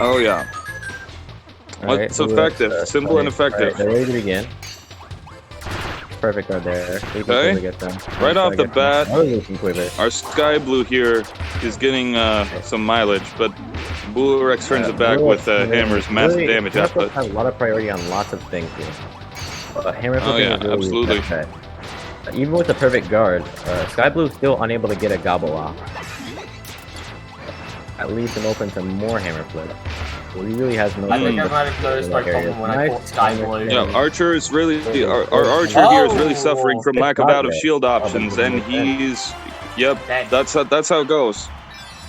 Oh yeah. What's effective? Simple and effective. They're ready to begin. Perfect right there. Okay. Right off the bat, our Sky Blue here is getting some mileage, but Boolerex turns it back with Hammer's massive damage output. Has a lot of priority on lots of things here. Hammer oh yeah, really absolutely. Even with the perfect guard, Sky Blue is still unable to get a gobble off. That leaves him open to more hammer flip. So he really has no. I think I might have noticed my problem when I caught Sky Blue. Yeah, Archer is really our Archer here is really suffering from lack of out of shield options, and he's that's how it goes.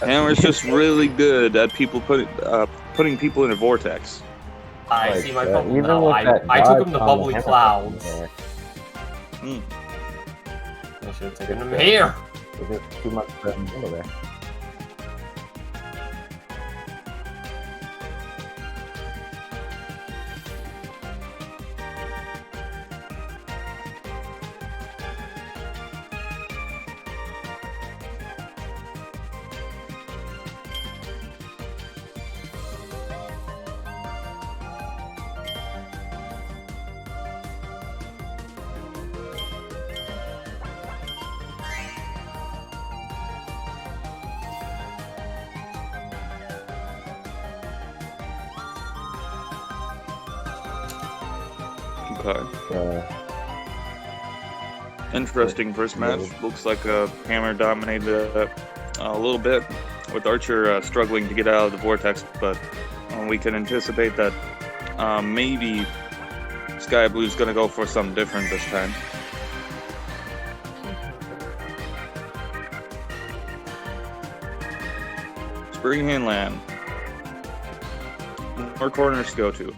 Hammer's just really good at putting people in a vortex. I see my problem now. I took him to bubbly clouds. Hmm. I should have taken him here. Too much over there. Okay. Interesting first match. Looks like Hammer dominated a little bit, with Archer struggling to get out of the vortex, but we can anticipate that maybe Sky Blue's gonna go for something different this time. Spring Handland. More corners to go to.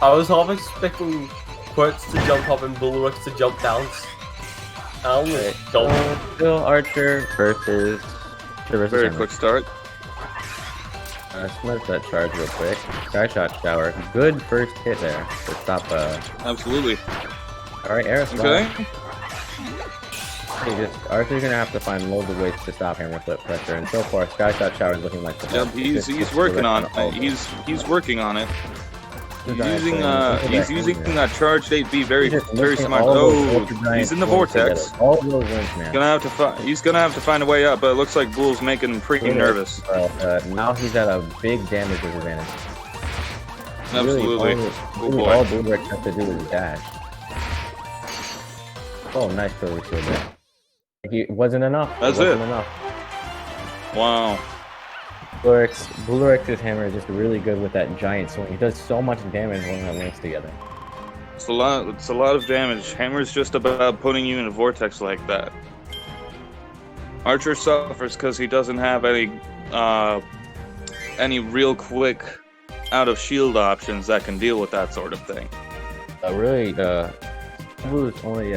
I was half expecting Quirts to jump up and Boolerex to jump down. I almost don't. Still Archer versus Very quick start. Smash that charge real quick. Sky Shot Shower. Good first hit there to stop. Absolutely. Alright, Aerosmith. Okay. Archer's gonna have to find loads of ways to stop hammer flip pressure, and so far Sky Shot Shower is looking like the best. He's working on it. He's working on it. He's using that charged 8B very smart. Oh, he's in the vortex. All those links, man. He's gonna have to find a way up, but it looks like Bull's making him pretty nervous. Now he's at a big damage disadvantage. Absolutely. All Boolerex has to do is dash. Oh, nice Kirby shield there. It wasn't enough. That's it. Wow. Boolerex's hammer is just really good with that giant swing. He does so much damage when it links together. It's a lot of damage. Hammer's just about putting you in a vortex like that. Archer suffers because he doesn't have any real quick out of shield options that can deal with that sort of thing. Blue's only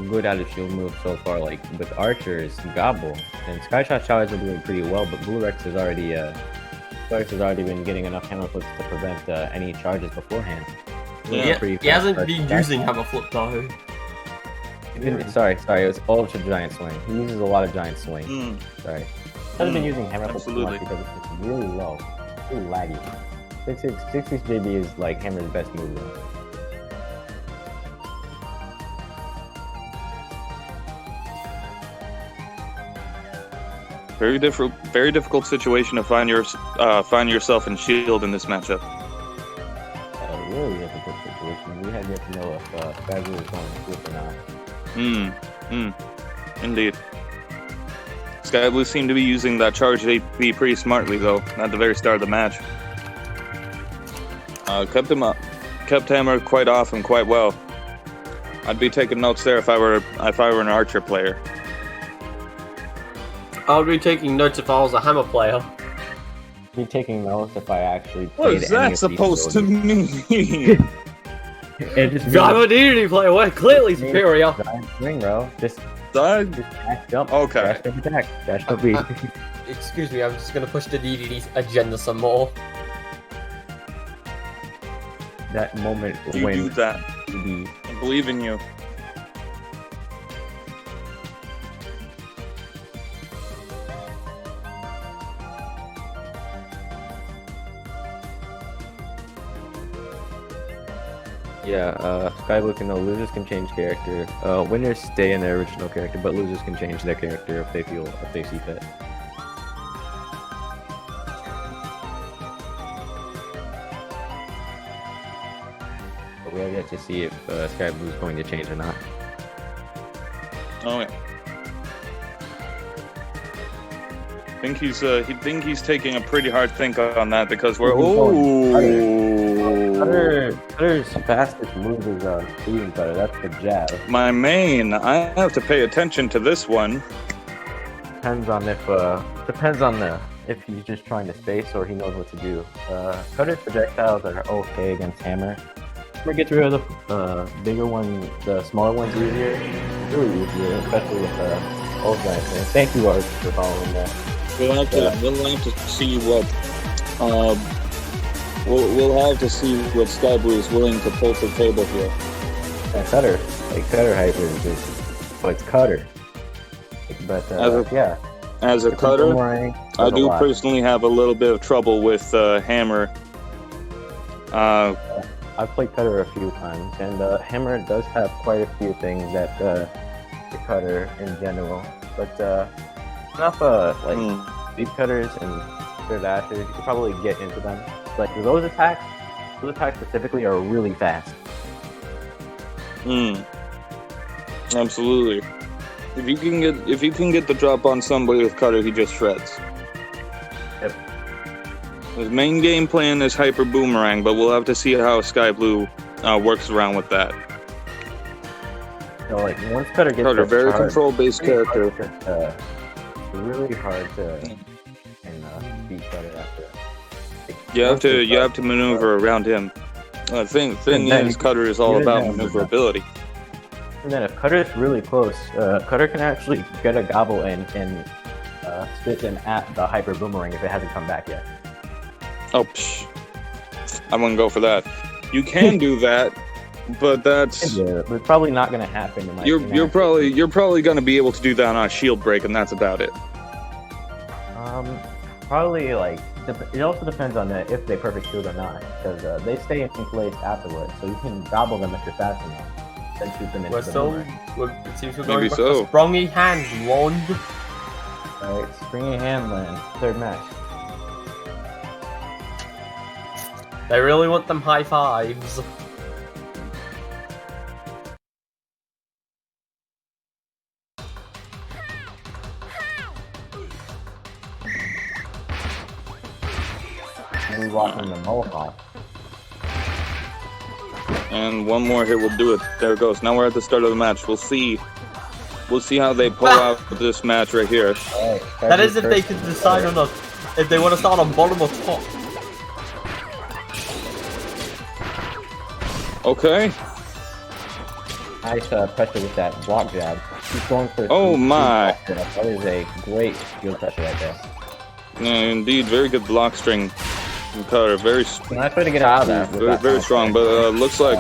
good out of shield move so far, like with Archer, is Gobble, and Sky Shot Showers are doing pretty well, but Boolerex has already been getting enough hammer flips to prevent any charges beforehand. Yeah, he hasn't been using hammer flip though. Sorry, it was ultra giant swing. He uses a lot of giant swing. Sorry, he hasn't been using hammer flip too much because it's just really low, really laggy. 6-6 JB is like Hammer's best move though. Very difficult situation to find yourself in shield in this matchup. Really difficult situation. We had yet to know if Sky Blue is going to flip or not. Indeed. Sky Blue seemed to be using that charged AP pretty smartly though, at the very start of the match. Kept Hammer quite off and quite well. I'd be taking notes there if I were an Archer player. I would be taking notes if I was a hammer player. I'd be taking notes if I actually played. What is that supposed to mean? I'm a DD player. We're clearly superior. Swing, bro. Just dash jump. Okay. Dash jump attack. Dash jump beat. Excuse me. I'm just gonna push the DDD agenda some more. that moment You when do that. the I believe in you. Sky Blue can know losers can change character. Winners stay in their original character, but losers can change their character if they see fit. But we have yet to see if Sky Blue is going to change or not. Oh yeah. I think he's taking a pretty hard think on that because we're Cutter's fastest move is speeding cutter. That's the jab. My main. I have to pay attention to this one. Depends on if he's just trying to space or he knows what to do. Cutter's projectiles are okay against hammer. Hammer gets rid of the bigger one, the smaller ones easier. Really easier, especially with old guys. Thank you, Art, for following that. We'll have to see what we'll have to see what Sky Blue is willing to pull to the table here. And Cutter hyper is just, well, it's Cutter. But as a cutter, I do personally have a little bit of trouble with hammer. I've played Cutter a few times, and hammer does have quite a few things that the Cutter in general, but enough deep cutters and their dashes, you could probably get into them. Like those attacks specifically are really fast. Absolutely. If you can get the drop on somebody with cutter, he just shreds. Yep. His main game plan is hyper boomerang, but we'll have to see how Sky Blue works around with that. So like once Cutter gets very control-based character. It's really hard to beat Cutter after. You have to maneuver around him. Thing is, Cutter is all about maneuverability. And then if Cutter's really close, Cutter can actually get a gobble and spit them at the hyper boomerang if it hasn't come back yet. Oh, I wouldn't go for that. You can do that, but that's it's probably not going to happen. You're probably going to be able to do that on a shield break, and that's about it. Probably it also depends on if they perfect shield or not, because they stay in place afterwards, so you can gobble them if you're fast enough, then shoot them into the boomerang. It seems we're going with the springy hand wand. Alright, springy hand land, third match. They really want them high fives. Walking the mohawk. And one more hit will do it. There it goes. Now we're at the start of the match. We'll see how they pull out this match right here. Right, that is if they can decide on if they want to start on bottom or top. Okay. Nice pressure with that block jab. He's going for. Oh my! That is a great field pressure right there. Yeah, indeed, very good block string. Cutter, very. Nice way to get out of that. Very strong, but looks like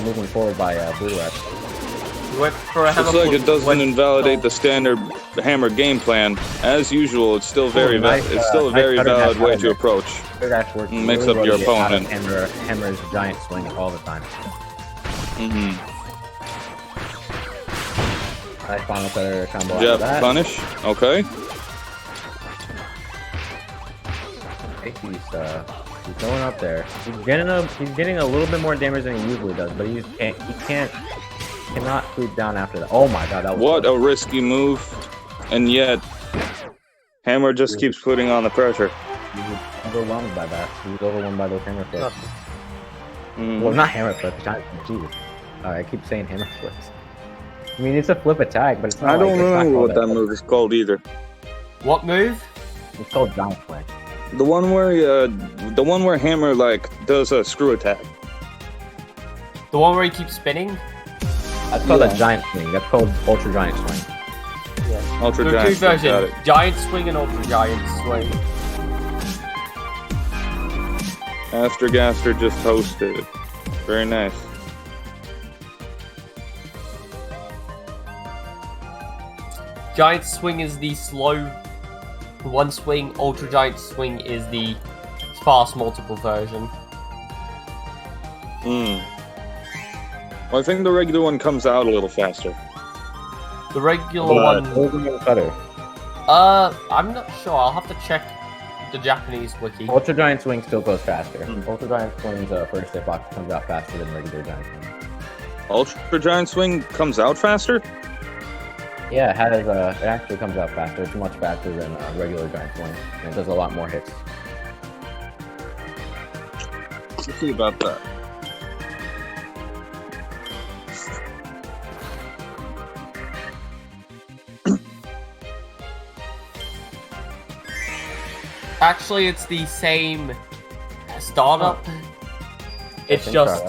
moving forward by Boolerex. Looks like it doesn't invalidate the standard hammer game plan. As usual, it's still very it's still a very valid way to approach. Mix up your opponent. Hammer's giant swing all the time. Nice final cutter combo. Jab punish. Okay. He's going up there. He's getting a little bit more damage than he usually does, but he cannot sweep down after that. Oh my god, that was what a risky move, and yet Hammer just keeps putting on the pressure. He's overwhelmed by that. He's overwhelmed by those hammer flips. Well, not hammer flips, giant flips. Jesus. I keep saying hammer flips. I mean, it's a flip attack, but it's not. I don't know what that move is called either. What move? It's called giant flick. The one where Hammer does a screw attack. The one where he keeps spinning? That's called a giant swing. That's called ultra giant swing. Yeah. Ultra there are giant. Two versions: giant swing and ultra giant swing. Gaster just hosted. Very nice. Giant Swing is the slow one swing. Ultra Giant Swing is the fast multiple version. Well, I think the regular one comes out a little faster. The regular one. Cutter. I'm not sure. I'll have to check the Japanese wiki. Ultra Giant Swing still goes faster. Ultra Giant Swing's first hitbox comes out faster than regular Giant Swing. Ultra Giant Swing comes out faster? Yeah, it has it actually comes out faster. It's much faster than regular Giant Swing, and it does a lot more hits. Let's see about that. Actually, it's the same startup. It's just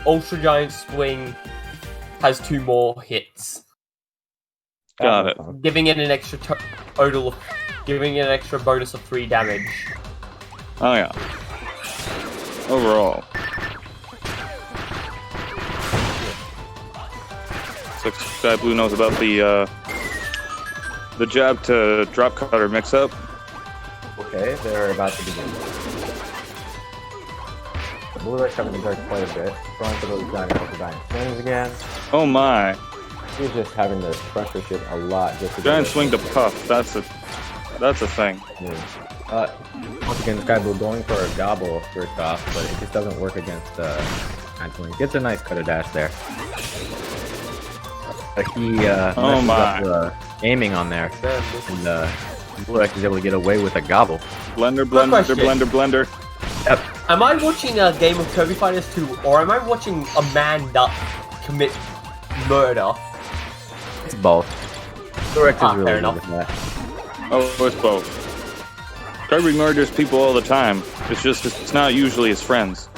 Ultra Giant Swing has 2 more hits. Got it. Giving it an extra total, giving it an extra bonus of 3 damage. Oh yeah. Overall. Looks like Sky Blue knows about the jab to drop cutter mix up. Okay, they're about to begin. Boolerex having to guard quite a bit. Trying for those giant swings again. Oh my. He's just having to pressure shit a lot just to Giant swing to puff. That's a thing. Once again, Sky Blue going for a gobble first off, but it just doesn't work against giant swing. Gets a nice cutter dash there. But he messes up aiming on there, and Boolerex is able to get away with a gobble. Blender. Yep. Am I watching a game of Kirby Fighters 2, or am I watching a man commit murder? It's both. Boolerex is really fair good enough. with that. Oh, it's both. Kirby murders people all the time. It's not usually his friends.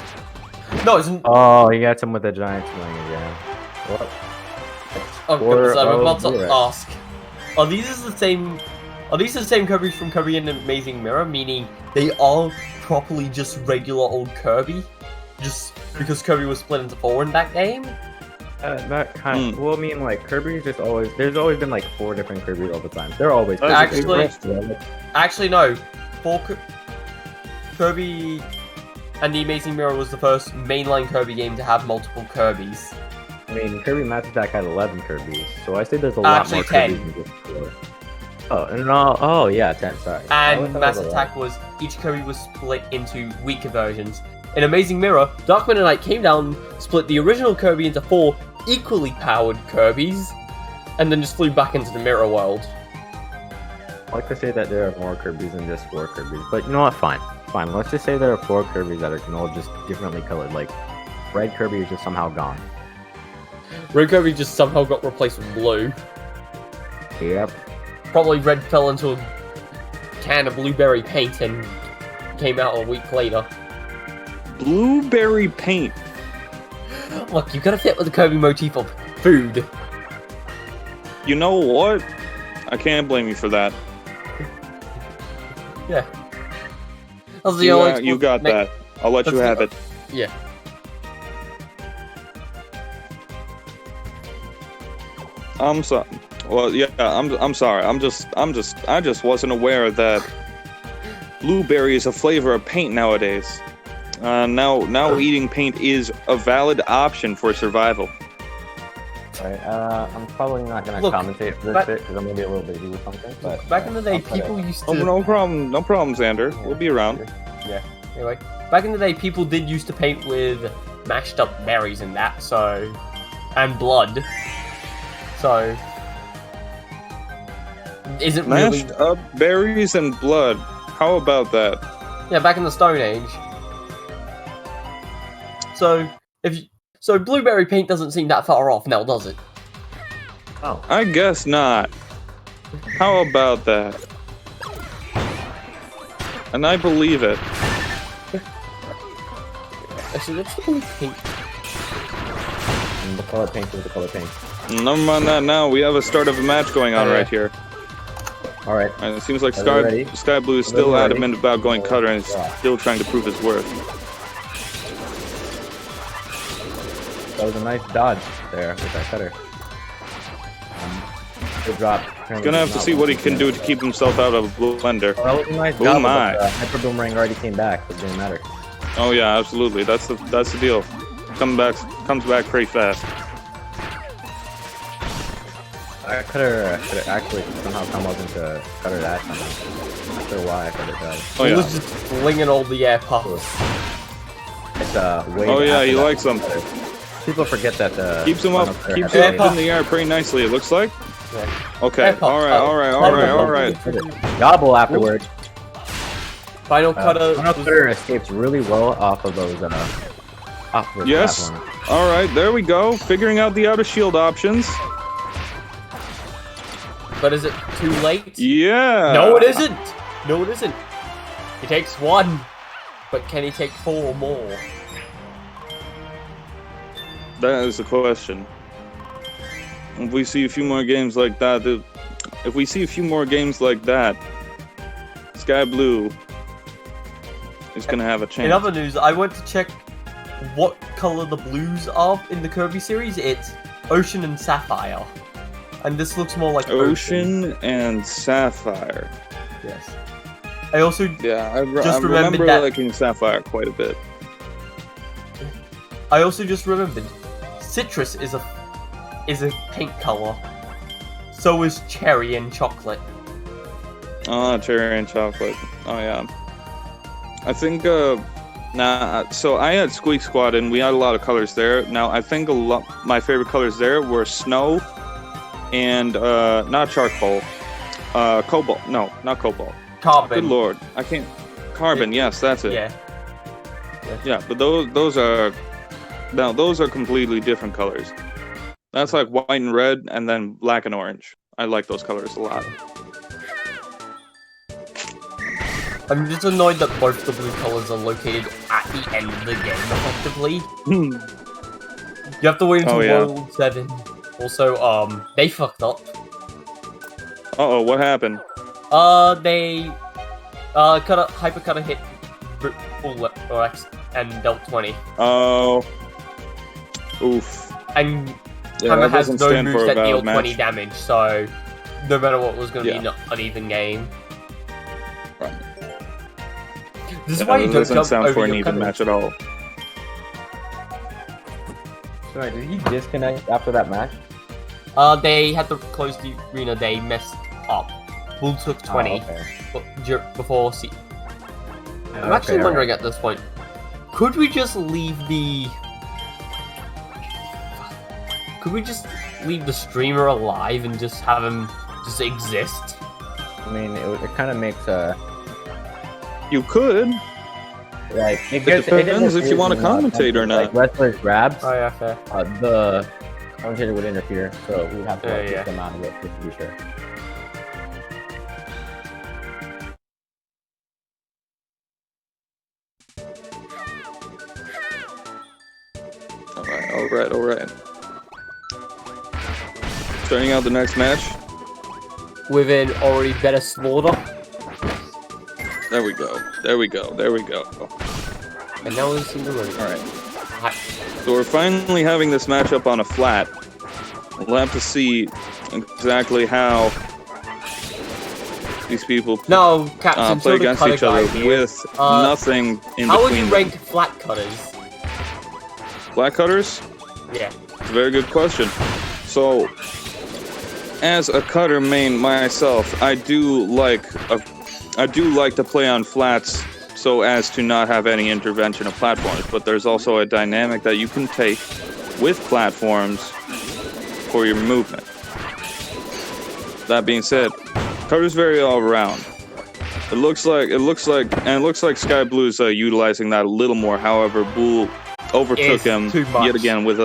No, it's... Oh, he got him with a giant swing again. What? Oh, goodness, I'm about to ask. Are these the same Kirby from Kirby and Amazing Mirror? Meaning they are properly just regular old Kirby? Just because Kirby was split into 4 in that game? That kind of, well, I mean, like, Kirby's just always, there's always been like 4 different Kirbys all the time. They're always Actually no. Kirby and the Amazing Mirror was the first mainline Kirby game to have multiple Kirbys. I mean, Kirby Mass Attack had 11 Kirbys, so I say there's a lot more 10. Kirbys than just 4. Oh, yeah, 10, sorry. And Mass Attack was, each Kirby was split into weaker versions. In Amazing Mirror, Dark Meta Knight came down, split the original Kirby into 4 equally powered Kirbys, and then just flew back into the Mirror world. I like to say that there are more Kirbys than just 4 Kirbys, but you know what, fine. Let's just say there are 4 Kirbys that are all just differently colored, like, red Kirby is just somehow gone. Red Kirby just somehow got replaced with blue. Yep. Probably red fell into a can of blueberry paint and came out a week later. Blueberry paint. Look, you gotta fit with the Kirby motif of food. You know what? I can't blame you for that. Yeah. That's the only you got that. I'll let you have it. Yeah. I'm sorry. Well, yeah, I'm sorry. I just wasn't aware that blueberry is a flavor of paint nowadays. Now eating paint is a valid option for survival. Alright, I'm probably not gonna commentate for this bit because I'm gonna be a little busy with something. But back in the day, people used to. Oh, no problem, Xander. Yeah, we'll be around. Yeah. Anyway, back in the day, people did used to paint with mashed up berries and that, and blood. So, is it really mashed up berries and blood? How about that? Yeah, back in the Stone Age. So blueberry paint doesn't seem that far off now, does it? Oh, I guess not. How about that? And I believe it. Actually, what's the blue paint? the color pink is the color pink. Never mind that now. We have a start of a match going on right here. All right. And it seems like Sky Blue is still adamant about going cutter and is still trying to prove his worth. That was a nice dodge there with that cutter. Good drop. Gonna have to see what he can do to keep himself out of a blender. Oh, that was a nice Boom, job, but, Hyper Boomerang already came back. It didn't matter. Oh yeah, absolutely. That's the deal. Comes back pretty fast. Cutter actually somehow come up into cutter that time. I'm not sure why cutter died. Oh He yeah. was just flinging all the air puffs. It's way Oh yeah, after he that likes them. People forget that the Keeps him up in the air pretty nicely. It looks like. Yeah. Okay. All right. Gobble afterwards. Final cutter. Final cutter escapes really well off of those. Yes. platforms. All right. There we go. Figuring out the out of shield options. But is it too late? Yeah. No, it isn't. No, it isn't. He takes one, but can he take 4 more? That is the question. If we see a few more games like that, Sky Blue is gonna have a chance. In other news, I went to check what color the blues are in the Kirby series. It's Ocean and Sapphire, and this looks more like Ocean and Sapphire. Yes. I also I remembered remember that- liking Sapphire quite a bit. I also just remembered Citrus is a pink color. So is Cherry and Chocolate. Oh, cherry and chocolate. Oh yeah. I think so I had Squeak Squad and we had a lot of colors there. Now I think my favorite colors there were snow and not charcoal. Cobalt. No, not cobalt. Carbon. Good lord. I can't Carbon, yes, that's it. Yeah. Yeah, but those are completely different colors. That's like white and red and then black and orange. I like those colors a lot. I'm just annoyed that both the blue colors are located at the end of the game, effectively. You have to wait until World 7. Also, they fucked up. Uh-oh, what happened? They, Hyper Cutter hit Boolerex and dealt 20. Oh. Oof. And Yeah, Hammer that has doesn't no stand moves for a that deal valid 20 match. damage, so no matter what was going to be Yeah. an uneven game. Right. This is why you That don't doesn't jump sound over for an your even cutter. match at all. Sorry, did he disconnect after that match? They had to close the arena, they messed up. Bull took 20 before I'm actually wondering at this point, could we just leave the streamer alive and just have him just exist? I mean, it kind of makes You could. like It depends if you want to commentate or not. Like wrestlers grabs, Oh yeah, fair. the commentator would interfere, so we would have to keep them out of it just to be sure. All right. Starting out the next match. With an already better slaughter. There we go. And now we've seen the room. Alright. So we're finally having this matchup on a flat. We'll have to see exactly how these people Captain, play against each other with nothing in how would between you them. rank flat cutters? Flat cutters? Yeah. Very good question. So, as a cutter main myself, I do like to play on flats so as to not have any intervention of platforms, but there's also a dynamic that you can take with platforms for your movement. That being said, cutter's very all around. It looks like Sky Blue's utilizing that a little more. However, Bull overtook him yet again with a